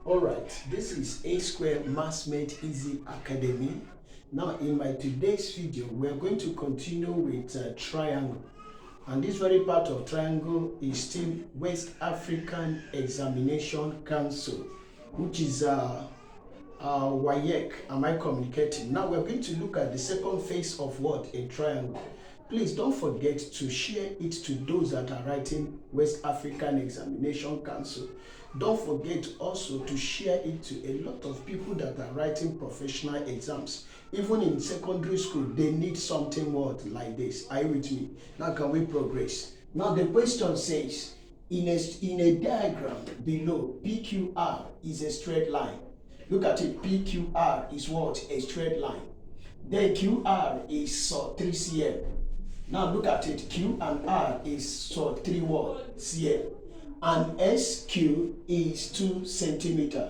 Alright, this is A Square Maths Made Easy Academy. Now in my today's video, we are going to continue with triangle. And this very part of triangle is still West African Examination Council, which is Waec. Am I communicating? Now we're going to look at the second phase of what? A triangle. Please don't forget to share it to those that are writing West African Examination Council. Don't forget also to share it to a lot of people that are writing professional exams. Even in secondary school, they need something what like this. Are you with me? Now can we progress? Now the question says, in a diagram below, PQR is a straight line. Look at it, PQR is what? A straight line. Then QR is 3 cm. Now look at it, Q and R is 3 what? Cm. And SQ is 2 centimeter.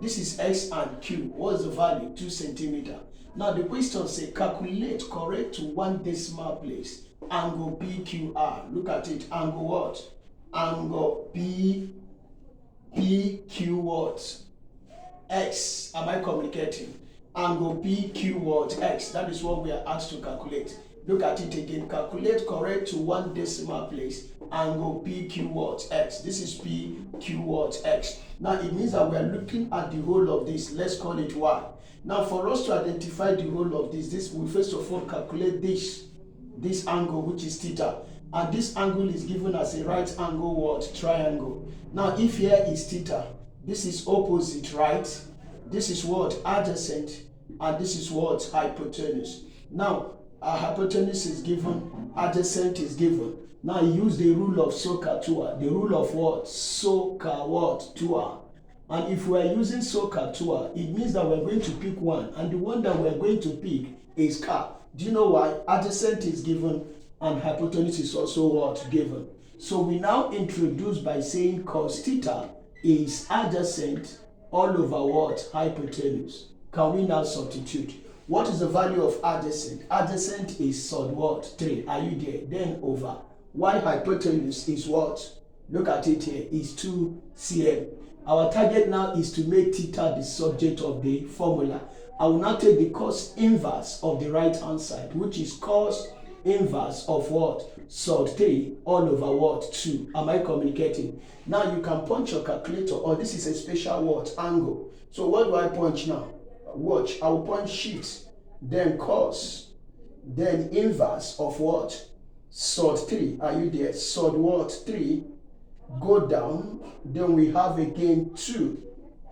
This is S and Q. What's the value? 2 centimeter. Now the question says calculate correct to 1 decimal place angle PQR. Look at it, angle what? Angle PQ what? X. Am I communicating? Angle PQ what? X. That is what we are asked to calculate. Look at it again. Calculate correct to 1 decimal place angle PQ what? X. This is PQ what? X. Now it means that we are looking at the whole of this. Let's call it Y. Now for us to identify the whole of this we first of all calculate this angle, which is theta. And this angle is given as a right angle what? Triangle. Now if here is theta, this is opposite, right? This is what? Adjacent. And this is what? Hypotenuse. Now our hypotenuse is given, adjacent is given. Now use the rule of SOHCAHTOA. The rule of what? SOHCAHTOA. And if we are using SOHCAHTOA, it means that we're going to pick one. And the one that we're going to pick is Ka. Do you know why? Adjacent is given and hypotenuse is also what? Given. So we now introduce by saying cos theta is adjacent all over what? Hypotenuse. Can we now substitute? What is the value of adjacent? Adjacent is what? 3. Are you there? Then over. Y hypotenuse is what? Look at it here. Is 2 cm. Our target now is to make theta the subject of the formula. I will now take the cos inverse of the right hand side, which is cos inverse of what? Sod 3 all over what? 2. Am I communicating? Now you can punch your calculator, or this is a special what? Angle. So what do I punch now? Watch, I will punch shift, then cos, then inverse of what? Sod 3. Are you there? Sod what? 3. Go down, then we have again 2.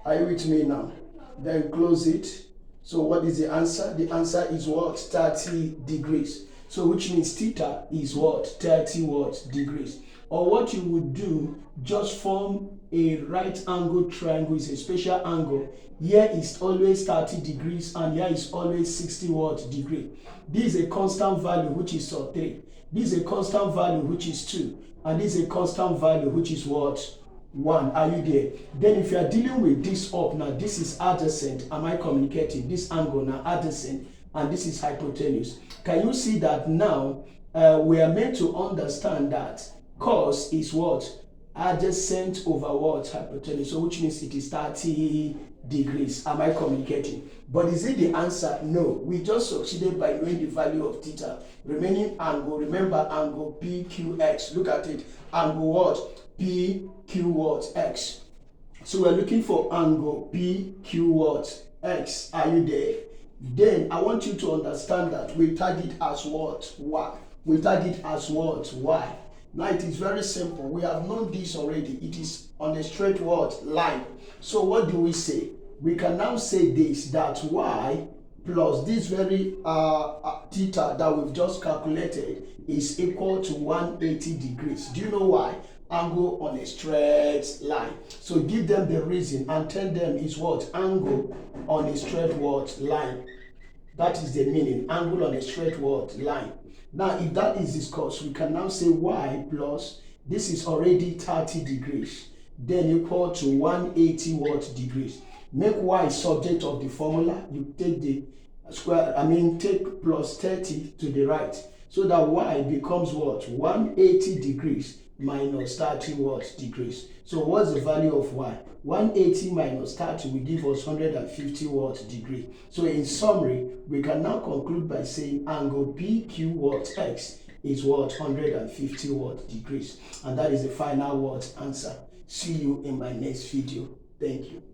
Are you with me now? Then close it. So what is the answer? The answer is what? 30 degrees. So which means theta is what? 30 what? Degrees. Or what you would do, just form a right angle triangle. Is a special angle. Here is always 30 degrees and here is always 60 what? Degree. This is a constant value, which is 3. This is a constant value, which is 2. And this is a constant value, which is what? 1. Are you there? Then if you are dealing with this up now, this is adjacent. Am I communicating? This angle now adjacent, and this is hypotenuse. Can you see that now we are meant to understand that cos is what? Adjacent over what? Hypotenuse. So which means it is 30 degrees. Am I communicating? But is it the answer? No. We just succeeded by knowing the value of theta. Remaining angle, remember angle PQX. Look at it. Angle what? PQ what? X. So we're looking for angle PQ what? X. Are you there? Then I want you to understand that we tag it as what? Y. We tag it as what? Y. Now it is very simple. We have known this already. It is on a straight what? Line. So what do we say? We can now say this, that y plus this very theta that we've just calculated is equal to 180 degrees. Do you know why? Angle on a straight line. So give them the reason and tell them is what? Angle on a straight what? Line. That is the meaning. Angle on a straight what? Line. Now if that is discussed, we can now say y plus this is already 30 degrees, then equal to 180 what? Degrees. Make y subject of the formula. You take the square, take plus 30 to the right. So that y becomes what? 180 degrees minus 30 what degrees. So what's the value of y? 180 minus 30 will give us 150 what degree. So in summary, we can now conclude by saying angle BQ what x is what 150 what degrees, and that is the final what answer. See you in my next video. Thank you.